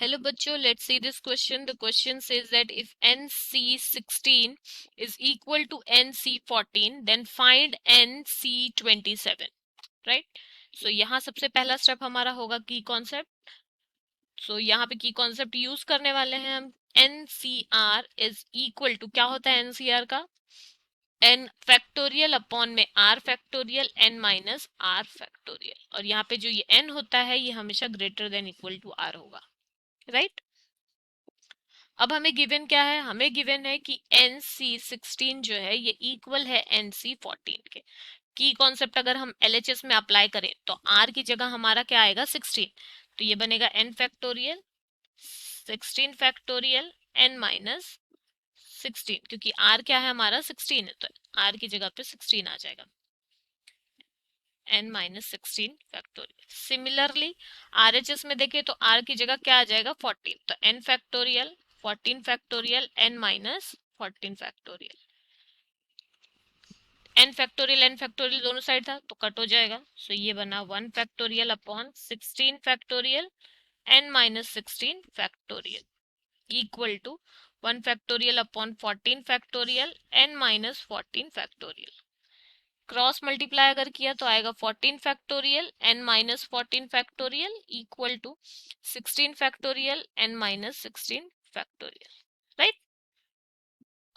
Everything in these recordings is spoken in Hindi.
Hello बच्चों, let's see this question. The question says that if NC16 is equal to NC14, then find NC27, right? So यहाँ सबसे पहला स्टेप हमारा होगा की कॉन्सेप्ट. सो यहाँ पे की कॉन्सेप्ट यूज करने वाले हैं हम. NCR इज इक्वल टू क्या होता है NCR का? n फैक्टोरियल अपॉन में r factorial n minus r factorial. और यहाँ पे जो ये n होता है ये हमेशा greater than equal to r होगा, राइट? अब हमें गिवन क्या है? हमें गिवन है कि NC16 जो है ये इक्वल है NC14 के. की कॉन्सेप्ट अगर हम LHS में अप्लाई करें तो R की जगह हमारा क्या आएगा? 16. तो ये बनेगा n factorial 16 factorial n minus 16, क्योंकि R क्या है हमारा? 16 है, तो R की जगह पे 16 आ जाएगा, n minus 16 factorial. Similarly RHS में देखें तो R की जगह क्या आ जाएगा? 14. तो n factorial 14 factorial n minus 14 factorial. n factorial दोनों साइड था तो कट हो जाएगा. सो ये बना 1 factorial upon 16 factorial n minus 16 factorial equal to 1 factorial upon 14 factorial n minus 14 factorial. Cross multiply अगर किया तो आएगा 14 factorial n minus 14 factorial equal to 16 factorial n minus 16 factorial, right?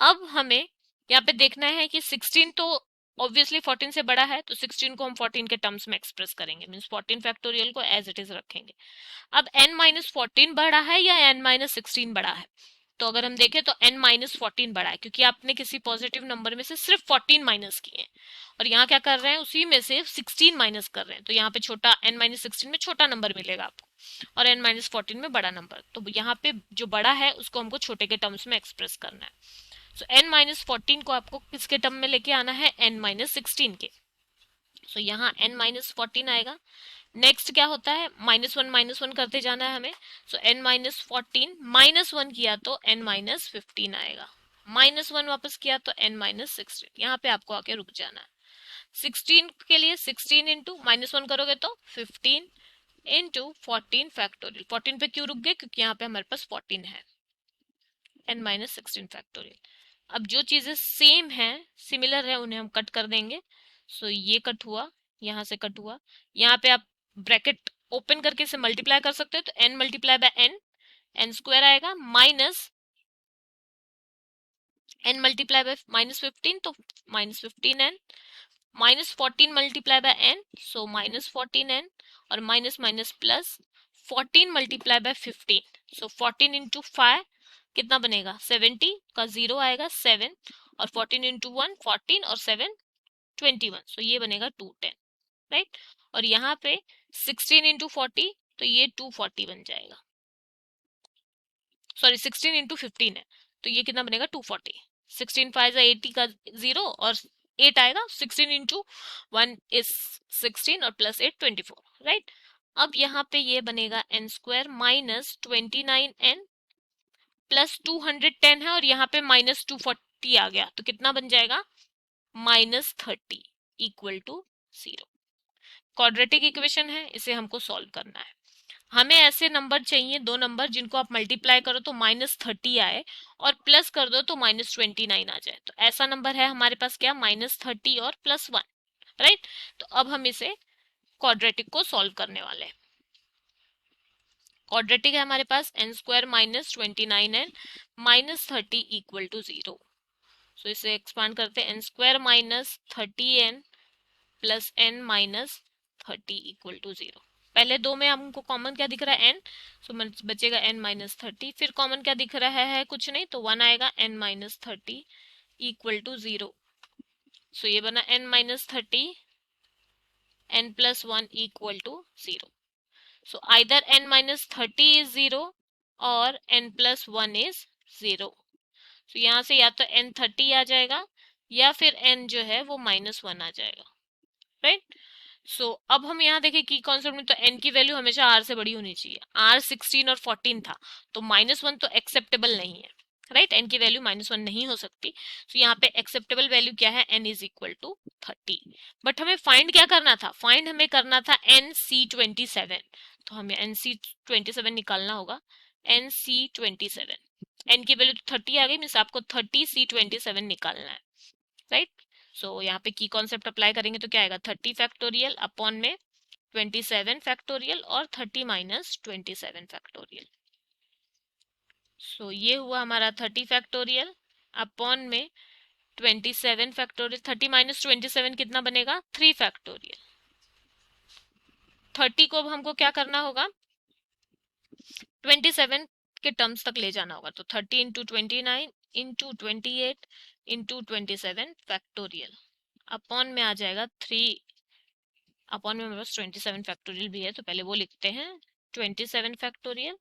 अब हमें यहाँ पे देखना है कि 16 तो ऑब्वियसली 14 से बड़ा है, तो 16 को हम 14 के टर्म्स में एक्सप्रेस करेंगे, मींस 14 फैक्टोरियल को एज इट इज रखेंगे. अब n माइनस 14 बड़ा है या n माइनस 16 बड़ा है? तो अगर हम देखें तो n माइनस 14 बड़ा है, क्योंकि आपने किसी पॉजिटिव नंबर में से सिर्फ 14 माइनस किए हैं और यहाँ क्या कर रहे हैं? उसी में से 16 माइनस कर रहे हैं. तो यहाँ पे छोटा n माइनस 16 में छोटा नंबर मिलेगा आपको और n माइनस 14 में बड़ा नंबर. तो यहाँ पे जो बड़ा है उसको हमको छोटे के टर्म्स में एक्सप्रेस करना है. सो n माइनस 14 को आपको किसके टर्म में लेके आना है? n माइनस 16 के. सो यहाँ n माइनस 14 आएगा. नेक्स्ट क्या होता है? माइनस वन करते जाना है हमें. सो n माइनस 14 माइनस 1 किया तो n माइनस 15 आएगा. माइनस 1 वापस किया तो n माइनस 16. यहाँ पे आपको आके रुक जाना है. 16 के लिए 16 इंटू माइनस 1 करोगे तो 15 इंटू 14 फैक्टोरियल. 14 पे क्यों रुक गए? क्योंकि यहाँ पे हमारे पास 14 है. n minus 16 factorial. अब जो चीजें सेम है, सिमिलर है, उन्हें हम कट कर देंगे. सो ये कट हुआ, यहाँ से कट हुआ. यहाँ पे आप ब्रैकेट ओपन करके इसे मल्टीप्लाई कर सकते हो, तो n multiply by n square आएगा minus n multiply by minus 15, तो minus 15n minus 14 multiply by n, so minus 14n और minus minus plus 14 multiply by 15, so 14 into 5 कितना बनेगा? 70 का जीरो आएगा 7 और 14 इंटू 1 14 और 7 21, सो ये बनेगा 210, राइट? और यहाँ पे 16 इंटू 40 तो ये 240 बन जाएगा. सॉरी 16 इंटू 15 है तो ये कितना बनेगा? 240. 16 5 80 का जीरो और 8 आएगा. 16 इंटू 1 इज 16 और प्लस 8 24, राइट? अब यहाँ पे ये बनेगा n square minus 29n plus 210 है और यहाँ पे माइनस 240 आ गया तो कितना बन जाएगा? Minus 30 equal to 0. Quadratic equation है, इसे हमको सॉल्व करना है. हमें ऐसे नंबर चाहिए, दो नंबर जिनको आप मल्टीप्लाई करो तो माइनस 30 आए और प्लस कर दो तो माइनस 29 आ जाए. तो ऐसा नंबर है हमारे पास क्या? माइनस 30 और प्लस 1, राइट? तो अब हम इसे क्वाड्रेटिक को सॉल्व करने वाले हैं. क्वाड्रेटिक है हमारे पास n square minus 29n minus 30 equal to 0. So इसे एक्सपांड करते हैं. n square minus 30n plus n minus 30 equal to 0. पहले दो में हमको कॉमन क्या दिख रहा है? n. सो बचेगा n माइनस 30. फिर कॉमन क्या दिख रहा है? कुछ नहीं, तो 1 आएगा. n minus 30 equal to 0. So ये बना n minus 30 n plus 1 equal to 0. So either n minus 30 is 0 और n plus 1 is 0. So यहाँ से या तो n 30 आ जाएगा या फिर n जो है वो -1 आ जाएगा, राइट? सो अब हम यहाँ देखें कि कॉन्सेप्ट में तो n की वैल्यू हमेशा r से बड़ी होनी चाहिए. r 16 और 14 था तो -1 तो एक्सेप्टेबल नहीं है, राइट? n की वैल्यू -1 नहीं हो सकती. तो यहाँ पे एक्सेप्टेबल वैल्यू क्या है? n is equal to 30. But हमें फाइंड क्या करना था? फाइंड हमें करना था NC27. तो हमें NC27 निकालना होगा. NC27, n की वैल्यू तो 30 आ गई, मीन्स आपको 30C27 निकालना है, राइट। सो यहाँ पे की कॉन्सेप्ट अप्लाई करेंगे तो क्या आएगा, 30 फैक्टोरियल अपॉन में 27 फैक्टोरियल और 30 माइनस 27 फैक्टोरियल। सो ये हुआ हमारा 30 फैक्टोरियल अपॉन में 27 फैक्टोरियल। 30 माइनस 27 कितना बनेगा, 3 फैक्टोरियल। 30 को अब हमको क्या करना होगा, 27 के टर्म्स तक ले जाना होगा, तो 30 into 29 into 28 into 27 factorial upon में आ जाएगा 3, अपॉन में मेरे पास 27 फैक्टोरियल भी है तो पहले वो लिखते हैं, 27 फैक्टोरियल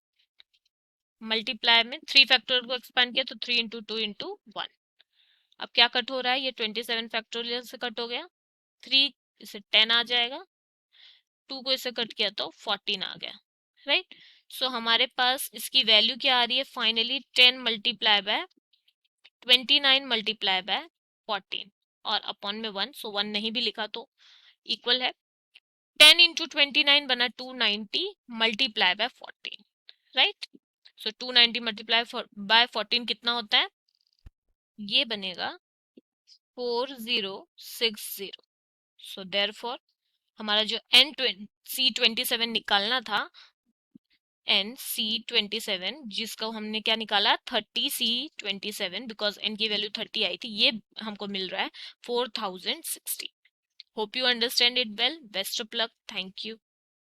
मल्टीप्लाई में 3 फैक्टोरियल को एक्सपेंड किया तो 3 इंटू 2 इंटू 1। अब क्या कट हो रहा है, ये 27 फैक्टोरियल से कट हो गया, 3 इसे 10 आ जाएगा, 2 को इसे कट किया तो 14 आ गया, राइट। सो हमारे पास इसकी वैल्यू क्या आ रही है finally, 10 multiply by 29 multiply by 14 और अपॉन में 1, सो 1 नहीं भी लिखा तो इक्वल है 10 इंटू 29 बना 290 multiply by 14, right. So 290 multiply by 14 कितना होता है, ये बनेगा 4060। सो देयरफॉर हमारा जो NC27 निकालना था, NC27 जिसको हमने क्या निकाला 30C27, बिकॉज n की वैल्यू 30 आई थी, ये हमको मिल रहा है 4060। Hope you understand it well, best of luck, thank you.